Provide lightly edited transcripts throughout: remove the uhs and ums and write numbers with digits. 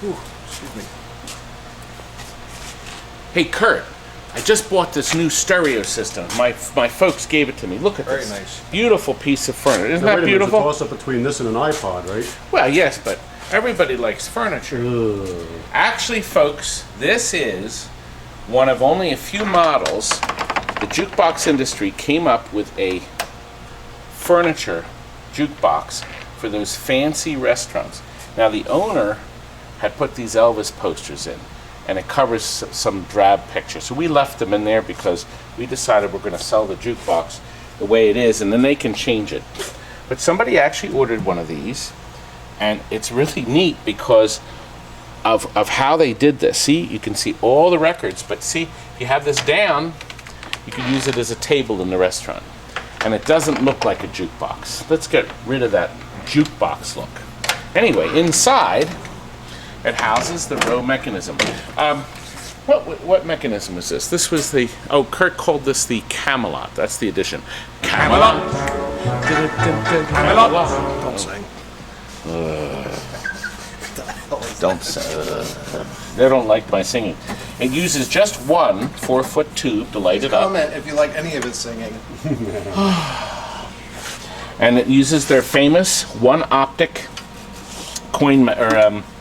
Ooh, excuse me. Hey Kurt, I just bought this new stereo system. My folks gave it to me. Look at this. Very nice. Beautiful piece of furniture. Isn't Now, that wait a minute, beautiful? it's a toss-up between this and an iPod, right? Well, yes, but everybody likes furniture. Ugh. Actually, folks, this is one of only a few models. The jukebox industry came up with a furniture jukebox for those fancy restaurants. Now, the owner had put these Elvis posters in, and it covers some drab pictures. So we left them in there because we decided we're going to sell the jukebox the way it is, and then they can change it. But somebody actually ordered one of these, and it's really neat because of how they did this. See, you can see all the records, but see, if you have this down, you can use it as a table in the restaurant. And it doesn't look like a jukebox. Let's get rid of that jukebox look. Anyway, inside, it houses the Rowe mechanism. What mechanism is this? This was the, Kurt called this the CAMELOT. That's the addition. CAMELOT! CAMELOT! Don't sing. Don't say. They don't like my singing. It uses just one 4-foot tube to light it up. Comment if you like any of his singing. And it uses their famous one optic coin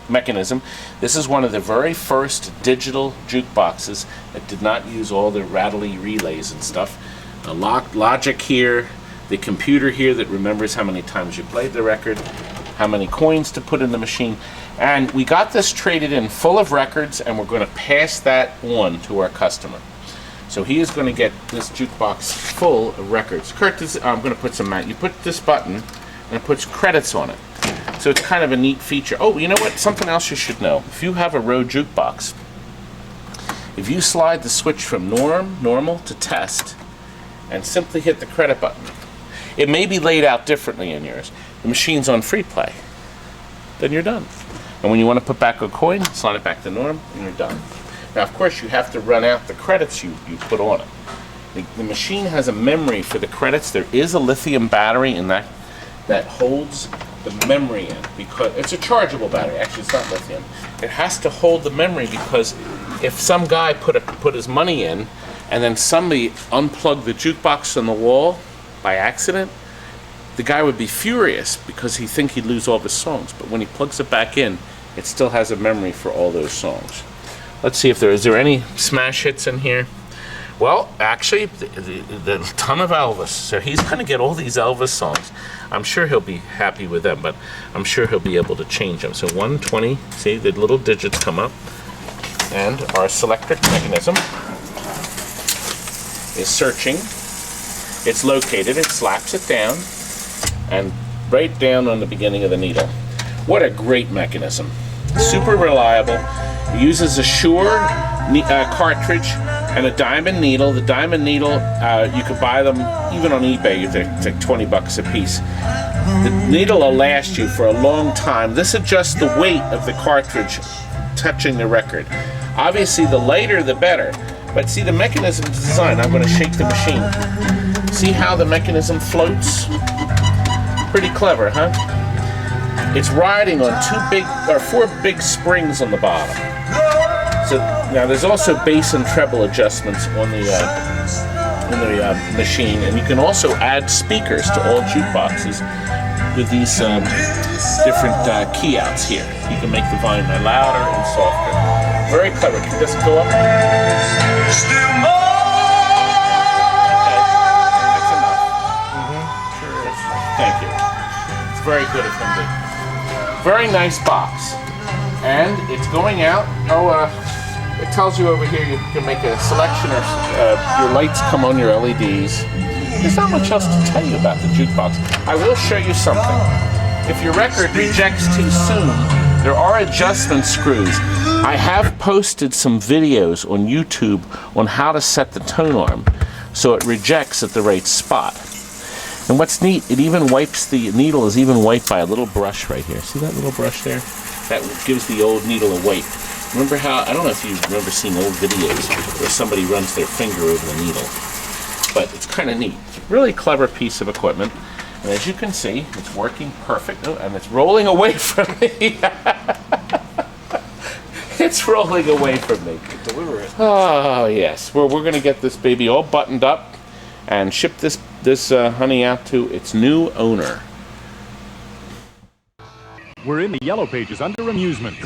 mechanism. This is one of the very first digital jukeboxes that did not use all the rattly relays and stuff. A logic here, the computer here that remembers how many times you played the record, how many coins to put in the machine. And we got this traded in full of records, and we're going to pass that on to our customer. So he is going to get this jukebox full of records. Kurt, I'm going to put some, you put this button, and it puts credits on it. So it's kind of a neat feature. Oh, you know what? Something else you should know. If you have a Rowe jukebox, if you slide the switch from normal to test, and simply hit the credit button, it may be laid out differently in yours. The machine's on free play. Then you're done. And when you want to put back a coin, slide it back to norm, and you're done. Now, of course, you have to run out the credits you put on it. The machine has a memory for the credits. There is a lithium battery in that holds the memory in, because it's a chargeable battery. Actually, it's not lithium. It has to hold the memory because if some guy put his money in and then somebody unplugged the jukebox on the wall by accident, the guy would be furious because he'd think he'd lose all of his songs. But when he plugs it back in, it still has a memory for all those songs. Let's see if is there any smash hits in here. Well, actually, the ton of Elvis. So he's going to get all these Elvis songs. I'm sure he'll be happy with them, but I'm sure he'll be able to change them. So 120, see the little digits come up, and our selectric mechanism is searching. It's located. It slaps it down, and right down on the beginning of the needle. What a great mechanism. Super reliable. It uses a Shure cartridge and a diamond needle. The diamond needle, you could buy them even on eBay. It's like 20 bucks a piece. The needle will last you for a long time. This adjusts the weight of the cartridge touching the record. Obviously, the lighter, the better. But see, the mechanism is designed. I'm going to shake the machine. See how the mechanism floats? Pretty clever, huh? It's riding on 4 big springs on the bottom. So now there's also bass and treble adjustments on the machine, and you can also add speakers to all jukeboxes with these different keyouts here. You can make the volume louder and softer. Very clever. Can this go up? Still Okay, that's enough. Sure is. Thank you. It's very good of him to. Very nice box, and it's going out. It tells you over here you can make a selection of your lights come on your LEDs. There's not much else to tell you about the jukebox. I will show you something. If your record rejects too soon, there are adjustment screws. I have posted some videos on YouTube on how to set the tone arm so it rejects at the right spot. And what's neat, it even wipes, the needle is even wiped by a little brush right here. See that little brush there? That gives the old needle a wipe. Remember how, I don't know if you remember seeing old videos where somebody runs their finger over the needle. But it's kind of neat. It's a really clever piece of equipment. And as you can see, it's working perfect. Oh, and it's rolling away from me. It's rolling away from me. Deliver it. Oh yes, we're going to get this baby all buttoned up and ship this honey out to its new owner. We're in the yellow pages under amusements.